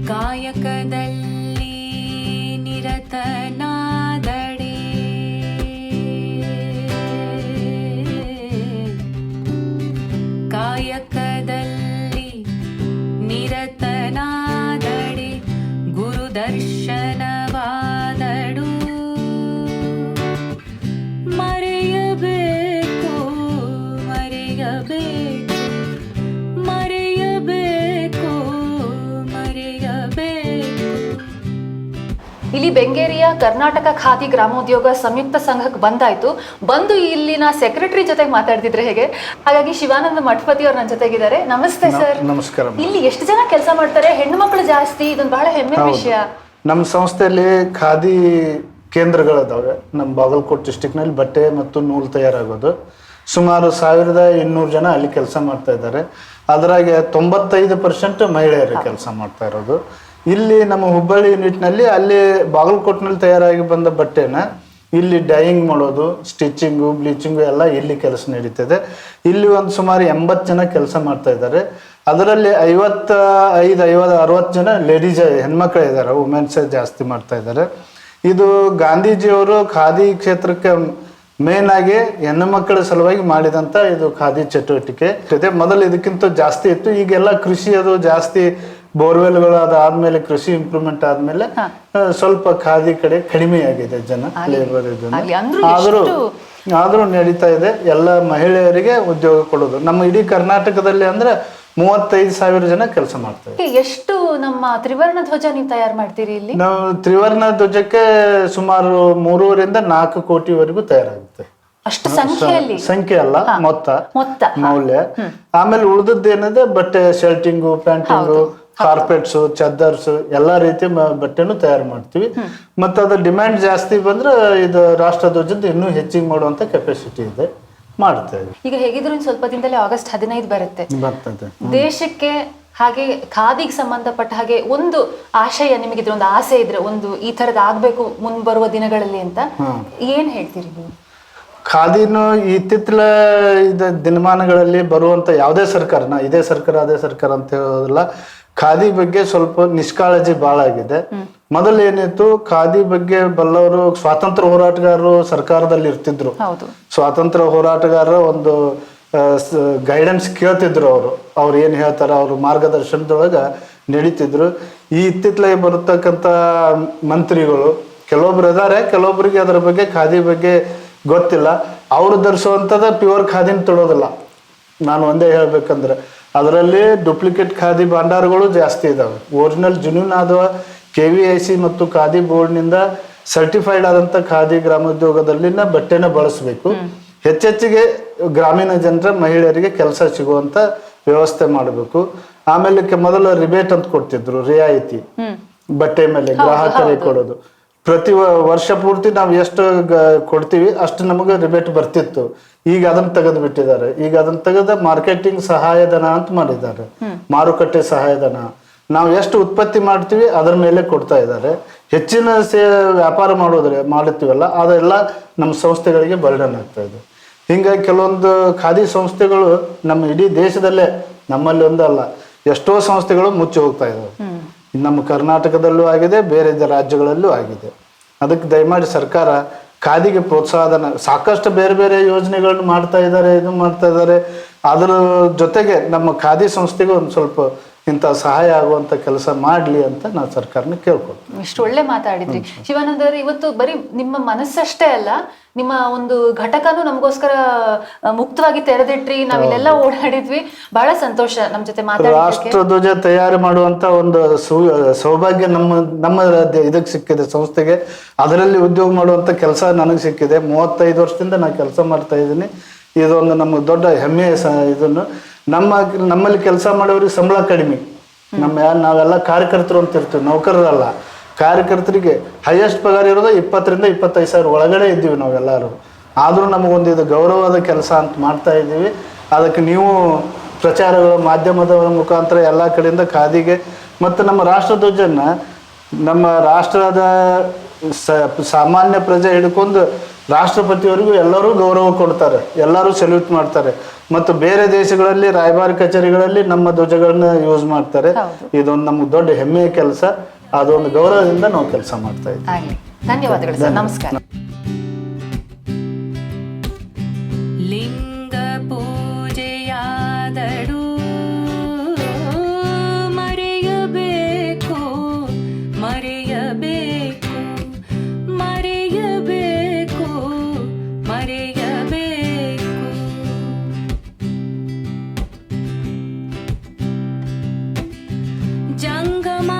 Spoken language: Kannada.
ಕಾಯಕದಲ್ಲಿ ನಿರತನಾದಡೆ ಕಾಯಕದಲ್ಲಿ ನಿರತನಾದಡೆ ಗುರುದರ್ಶನವಾದಡು ಮರೆಯಬೇಕು ಮರೆಯಬೇಕು ಮರೆಯಬೇಕು ಮರೆಯಬೇಕು. ಇಲ್ಲಿ ಬೆಂಗೇರಿಯ ಕರ್ನಾಟಕ ಖಾದಿ ಗ್ರಾಮೋದ್ಯೋಗ ಸಂಯುಕ್ತ ಸಂಘಕ್ಕೆ ಬಂದು ಇಲ್ಲಿನ ಸೆಕ್ರೆಟರಿ ಜೊತೆಗೆ ಮಾತಾಡ್ತಿದ್ರೆ ಹೇಗೆ. ಹಾಗಾಗಿ ಶಿವಾನಂದ ಮಠಪತಿ ಅವ್ರು ನನ್ನ ಜೊತೆಗಿದ್ದಾರೆ. ನಮಸ್ತೆ ಸರ್. ನಮಸ್ಕಾರ. ಇಲ್ಲಿ ಎಷ್ಟು ಜನ ಕೆಲಸ ಮಾಡ್ತಾರೆ? ಹೆಣ್ಣು ಮಕ್ಕಳು ಜಾಸ್ತಿ, ಇದೊಂದು ಬಹಳ ಹೆಮ್ಮೆ ವಿಷಯ. ನಮ್ಮ ಸಂಸ್ಥೆಯಲ್ಲಿ ಖಾದಿ ಕೇಂದ್ರಗಳಿದಾವೆ. ನಮ್ಮ ಬಾಗಲಕೋಟೆ ಡಿಸ್ಟಿಕ್ನಲ್ಲಿ ಬಟ್ಟೆ ಮತ್ತು ನೂಲು ತಯಾರಾಗೋದು. ಸುಮಾರು 1200 ಜನ ಅಲ್ಲಿ ಕೆಲಸ ಮಾಡ್ತಾ ಇದ್ದಾರೆ. ಅದರಾಗೆ 95% ಮಹಿಳೆಯರು ಕೆಲಸ ಮಾಡ್ತಾ ಇರೋದು. ಇಲ್ಲಿ ನಮ್ಮ ಹುಬ್ಬಳ್ಳಿ ಯೂನಿಟ್ನಲ್ಲಿ ಅಲ್ಲಿ ಬಾಗಲಕೋಟ್ನಲ್ಲಿ ತಯಾರಾಗಿ ಬಂದ ಬಟ್ಟೆನ ಇಲ್ಲಿ ಡೈಯಿಂಗ್ ಮಾಡೋದು, ಸ್ಟಿಚಿಂಗು, ಬ್ಲೀಚಿಂಗು ಎಲ್ಲ ಇಲ್ಲಿ ಕೆಲಸ ನಡೀತದೆ. ಇಲ್ಲಿ ಒಂದು ಸುಮಾರು 80 ಜನ ಕೆಲಸ ಮಾಡ್ತಾ ಇದ್ದಾರೆ. ಅದರಲ್ಲಿ 55-60 ಜನ ಲೇಡೀಸ್ ಹೆಣ್ಮಕ್ಳು ಇದ್ದಾರೆ, ವುಮೆನ್ಸ್ ಜಾಸ್ತಿ ಮಾಡ್ತಾ ಇದ್ದಾರೆ. ಇದು ಗಾಂಧೀಜಿಯವರು ಖಾದಿ ಕ್ಷೇತ್ರಕ್ಕೆ ಮೇನ್ ಆಗಿ ಹೆಣ್ಣು ಮಕ್ಕಳ ಸಲುವಾಗಿ ಮಾಡಿದಂಥ ಇದು ಖಾದಿ ಚಟುವಟಿಕೆ ಇದೆ. ಮೊದಲು ಇದಕ್ಕಿಂತ ಜಾಸ್ತಿ ಇತ್ತು. ಈಗೆಲ್ಲ ಕೃಷಿ ಅದು ಜಾಸ್ತಿ ಬೋರ್ವೆಲ್ಗಳು ಅದಾದ್ಮೇಲೆ ಕೃಷಿ ಇಂಪ್ರೂವ್ಮೆಂಟ್ ಆದ್ಮೇಲೆ ಸ್ವಲ್ಪ ಖಾದಿ ಕಡೆ ಕಡಿಮೆ ಆಗಿದೆ ಜನ, ಲೇಬರ್ ಆದ್ರೂ ನಡೀತಾ ಇದೆ. ಎಲ್ಲ ಮಹಿಳೆಯರಿಗೆ ಉದ್ಯೋಗ ಕೊಡೋದು. ನಮ್ಮ ಇಡೀ ಕರ್ನಾಟಕದಲ್ಲಿ ಅಂದ್ರೆ 35,000 ಜನ ಕೆಲಸ ಮಾಡ್ತಾರೆ. ಎಷ್ಟು ನಮ್ಮ ತ್ರಿವರ್ಣ ಧ್ವಜ ನೀವು ತಯಾರು ಮಾಡ್ತೀರಿ ಇಲ್ಲಿ? ನಾವು ತ್ರಿವರ್ಣ ಧ್ವಜಕ್ಕೆ ಸುಮಾರು 3.5-4 ಕೋಟಿವರೆಗೂ ತಯಾರಾಗುತ್ತೆ. ಅಷ್ಟು ಸಂಖ್ಯೆ ಅಲ್ಲ, ಮೊತ್ತ ಮೌಲ್ಯ. ಆಮೇಲೆ ಉಳಿದದ್ದು ಏನಿದೆ ಬಟ್ಟೆ, ಶರ್ಟಿಂಗು, ಪ್ಯಾಂಟಿಂಗು, ಕಾರ್ಪೆಟ್ಸು, ಚದ್ದರ್ಸು ಎಲ್ಲಾ ರೀತಿಯ ಬಟ್ಟೆನೂ ತಯಾರು ಮಾಡ್ತೀವಿ. ಮತ್ತೆ ಅದ್ರ ಡಿಮ್ಯಾಂಡ್ ಜಾಸ್ತಿ ಬಂದ್ರೆ ಇದು ರಾಷ್ಟ್ರ ಧ್ವಜದ ಇನ್ನೂ ಹೆಚ್ಚಿಗೆ ಮಾಡುವಂತ ಕೆಪಾಸಿಟಿ ಇದೆ, ಮಾಡ್ತೇವೆ. ಈಗ ಹೇಗಿದ್ರು ಸ್ವಲ್ಪ ದಿನದಲ್ಲಿ ಆಗಸ್ಟ್ 15 ಬರ್ತದೆ. ದೇಶಕ್ಕೆ ಹಾಗೆ ಖಾದಿಗೆ ಸಂಬಂಧಪಟ್ಟ ಹಾಗೆ ಒಂದು ಆಶಯ, ನಿಮಗೆ ಒಂದು ಆಸೆ ಇದ್ರೆ ಒಂದು ಈ ತರದ್ ಆಗ್ಬೇಕು ಮುಂಬರುವ ದಿನಗಳಲ್ಲಿ ಅಂತ ಏನ್ ಹೇಳ್ತೀರಿ ನೀವು? ಖಾದಿನೂ ಇತ್ತಿತ್ತಲ ದಿನಮಾನಗಳಲ್ಲಿ ಬರುವಂತ ಯಾವುದೇ ಸರ್ಕಾರ, ಇದೇ ಸರ್ಕಾರ ಅದೇ ಸರ್ಕಾರ ಅಂತ ಹೇಳೋದಿಲ್ಲ, ಖಾದಿ ಬಗ್ಗೆ ಸ್ವಲ್ಪ ನಿಷ್ಕಾಳಜಿ ಬಹಳ ಆಗಿದೆ. ಮೊದಲು ಏನಿತ್ತು, ಖಾದಿ ಬಗ್ಗೆ ಬಲ್ಲವರು ಸ್ವಾತಂತ್ರ್ಯ ಹೋರಾಟಗಾರರು ಸರ್ಕಾರದಲ್ಲಿ ಇರ್ತಿದ್ರು. ಸ್ವಾತಂತ್ರ್ಯ ಹೋರಾಟಗಾರರ ಒಂದು ಗೈಡೆನ್ಸ್ ಕೇಳ್ತಿದ್ರು. ಅವ್ರು ಏನ್ ಹೇಳ್ತಾರ, ಅವ್ರ ಮಾರ್ಗದರ್ಶನದೊಳಗ ನಡೀತಿದ್ರು. ಈ ಇತ್ತಿತ್ತಲಾಗಿ ಬರತಕ್ಕಂತ ಮಂತ್ರಿಗಳು ಕೆಲವೊಬ್ರು ಇದಾರೆ, ಕೆಲವೊಬ್ರಿಗೆ ಅದರ ಬಗ್ಗೆ ಖಾದಿ ಬಗ್ಗೆ ಗೊತ್ತಿಲ್ಲ. ಅವ್ರು ಧರಿಸುವಂಥದ ಪ್ಯೂರ್ ಖಾದಿನ ತೊಡೋದಿಲ್ಲ. ನಾನು ಒಂದೇ ಹೇಳ್ಬೇಕಂದ್ರೆ ಅದರಲ್ಲಿ ಡೂಪ್ಲಿಕೇಟ್ ಖಾದಿ ಭಂಡಾರಗಳು ಜಾಸ್ತಿ ಇದಾವೆ. ಒರಿಜಿನಲ್ ಜುನೂನ್ ಆದ KVIC ಮತ್ತು ಖಾದಿ ಬೋರ್ಡ್ನಿಂದ ಸರ್ಟಿಫೈಡ್ ಆದಂಥ ಖಾದಿ ಗ್ರಾಮೋದ್ಯೋಗದಲ್ಲಿನ ಬಟ್ಟೆನ ಬಳಸಬೇಕು. ಹೆಚ್ಚೆಚ್ಚಿಗೆ ಗ್ರಾಮೀಣ ಜನರ ಮಹಿಳೆಯರಿಗೆ ಕೆಲಸ ಸಿಗುವಂತ ವ್ಯವಸ್ಥೆ ಮಾಡಬೇಕು. ಆಮೇಲೆ ಮೊದಲು ರಿಬೇಟ್ ಅಂತ ಕೊಡ್ತಿದ್ರು, ರಿಯಾಯಿತಿ ಬಟ್ಟೆ ಮೇಲೆ ಗ್ರಾಹಕರಿಗೆ ಕೊಡೋದು. ಪ್ರತಿ ವರ್ಷ ಪೂರ್ತಿ ನಾವು ಎಷ್ಟು ಕೊಡ್ತೀವಿ ಅಷ್ಟು ನಮಗೆ ರಿಬೇಟ್ ಬರ್ತಿತ್ತು. ಈಗ ಅದನ್ನ ತೆಗೆದು ಬಿಟ್ಟಿದ್ದಾರೆ. ಈಗ ಅದನ್ನ ತೆಗೆದ ಮಾರ್ಕೆಟಿಂಗ್ ಸಹಾಯಧನ ಅಂತ ಮಾಡಿದ್ದಾರೆ, ಮಾರುಕಟ್ಟೆ ಸಹಾಯಧನ. ನಾವು ಎಷ್ಟು ಉತ್ಪತ್ತಿ ಮಾಡ್ತೀವಿ ಅದರ ಮೇಲೆ ಕೊಡ್ತಾ ಇದ್ದಾರೆ. ಹೆಚ್ಚಿನ ವ್ಯಾಪಾರ ಮಾಡುತ್ತೀವಲ್ಲ ಅದೆಲ್ಲ ನಮ್ಮ ಸಂಸ್ಥೆಗಳಿಗೆ ಬರ್ಡನ್ ಆಗ್ತಾ ಇದೆ. ಹಿಂಗಾಗಿ ಕೆಲವೊಂದು ಖಾದಿ ಸಂಸ್ಥೆಗಳು ನಮ್ಮ ಇಡೀ ದೇಶದಲ್ಲೇ, ನಮ್ಮಲ್ಲಿ ಒಂದಲ್ಲ ಎಷ್ಟೋ ಸಂಸ್ಥೆಗಳು ಮುಚ್ಚಿ ಹೋಗ್ತಾ ಇದಾವೆ. ನಮ್ಮ ಕರ್ನಾಟಕದಲ್ಲೂ ಆಗಿದೆ, ಬೇರೆ ರಾಜ್ಯಗಳಲ್ಲೂ ಆಗಿದೆ. ಅದಕ್ಕೆ ದಯಮಾಡಿ ಸರ್ಕಾರ ಖಾದಿಗೆ ಪ್ರೋತ್ಸಾಹನ ಸಾಕಷ್ಟು ಬೇರೆ ಬೇರೆ ಯೋಜನೆಗಳನ್ನು ಮಾಡ್ತಾ ಇದ್ದಾರೆ, ಇದು ಮಾಡ್ತಾ ಇದ್ದಾರೆ. ಅದರ ಜೊತೆಗೆ ನಮ್ಮ ಖಾದಿ ಸಂಸ್ಥೆಗೆ ಒಂದು ಸ್ವಲ್ಪ ಇಂಥ ಸಹಾಯ ಆಗುವಂತ ಕೆಲಸ ಮಾಡ್ಲಿ ಅಂತ ನಾವು ಸರ್ಕಾರನ ಕೇಳ್ಕೊಳ್ತೀವಿ. ಇಷ್ಟು ಒಳ್ಳೆ ಮಾತಾಡಿದ್ರಿ ಶಿವಾನಂದ ಅವರು. ಇವತ್ತು ಬರೀ ನಿಮ್ಮ ಮನಸ್ಸಷ್ಟೇ ಅಲ್ಲ, ನಿಮ್ಮ ಒಂದು ಘಟಕನು ನಮಗೋಸ್ಕರ ಮುಕ್ತವಾಗಿ ತೆರೆದಿಟ್ರಿ. ನಾವಿಲ್ಲೆಲ್ಲ ಓಡಾಡಿದ್ವಿ, ಬಹಳ ಸಂತೋಷ ನಮ್ಮ ಜೊತೆ ಮಾತಾಡಿ. ರಾಷ್ಟ್ರ ಧ್ವಜ ತಯಾರು ಮಾಡುವಂತ ಒಂದು ಸೌಭಾಗ್ಯ ನಮ್ಮ ಇದಕ್ಕೆ ಸಿಕ್ಕಿದೆ, ಸಂಸ್ಥೆಗೆ. ಅದರಲ್ಲಿ ಉದ್ಯೋಗ ಮಾಡುವಂತ ಕೆಲಸ ನನಗೆ ಸಿಕ್ಕಿದೆ. 35 ವರ್ಷದಿಂದ ನಾನು ಕೆಲಸ ಮಾಡ್ತಾ ಇದ್ದೀನಿ. ಇದೊಂದು ನಮ್ಗೆ ದೊಡ್ಡ ಹೆಮ್ಮೆಯ ಇದನ್ನು. ನಮ್ಮಲ್ಲಿ ಕೆಲಸ ಮಾಡೋರಿಗೆ ಸಂಬಳ ಕಡಿಮೆ. ನಾವೆಲ್ಲ ಕಾರ್ಯಕರ್ತರು ಅಂತ ಇರ್ತೀವಿ, ನೌಕರರಲ್ಲ. ಕಾರ್ಯಕರ್ತರಿಗೆ ಹೈಯೆಸ್ಟ್ ಪಗಾರ ಇರೋದು 20,000-25,000 ಒಳಗಡೆ ಇದ್ದೀವಿ ನಾವೆಲ್ಲರೂ. ಆದರೂ ನಮಗೊಂದು ಇದು ಗೌರವದ ಕೆಲಸ ಅಂತ ಮಾಡ್ತಾ ಇದ್ದೀವಿ. ಅದಕ್ಕೆ ನೀವು ಪ್ರಚಾರಗಳು, ಮಾಧ್ಯಮದ ಮುಖಾಂತರ ಎಲ್ಲ ಕಡೆಯಿಂದ ಖಾದಿಗೆ ಮತ್ತು ನಮ್ಮ ರಾಷ್ಟ್ರಧ್ವಜನ ನಮ್ಮ ರಾಷ್ಟ್ರದ ಸಾಮಾನ್ಯ ಪ್ರಜೆ ಹಿಡ್ಕೊಂಡು ರಾಷ್ಟ್ರಪತಿಯವರಿಗೂ ಎಲ್ಲರೂ ಗೌರವ ಕೊಡ್ತಾರೆ, ಎಲ್ಲರೂ ಸೆಲ್ಯೂಟ್ ಮಾಡ್ತಾರೆ. ಮತ್ತು ಬೇರೆ ದೇಶಗಳಲ್ಲಿ ರಾಯಭಾರಿ ಕಚೇರಿಗಳಲ್ಲಿ ನಮ್ಮ ಧ್ವಜಗಳನ್ನ ಯೂಸ್ ಮಾಡ್ತಾರೆ. ಇದೊಂದು ನಮ್ಗೆ ದೊಡ್ಡ ಹೆಮ್ಮೆಯ ಕೆಲಸ. ಅದೊಂದು ಗೌರವದಿಂದ ನಾವು ಕೆಲಸ ಮಾಡ್ತಾ ಇದ್ದೀವಿ. ಆಗ್ಲಿ, ಧನ್ಯವಾದಗಳು ಸರ್. ನಮಸ್ಕಾರ. ಲಿಂಗ ಪೂಜೆಯಾದಡು ಮರೆಯಬೇಕು ಮರೆಯಬೇಕು ಮರೆಯಬೇಕು ಮರೆಯಬೇಕು. ಜಂಗಮ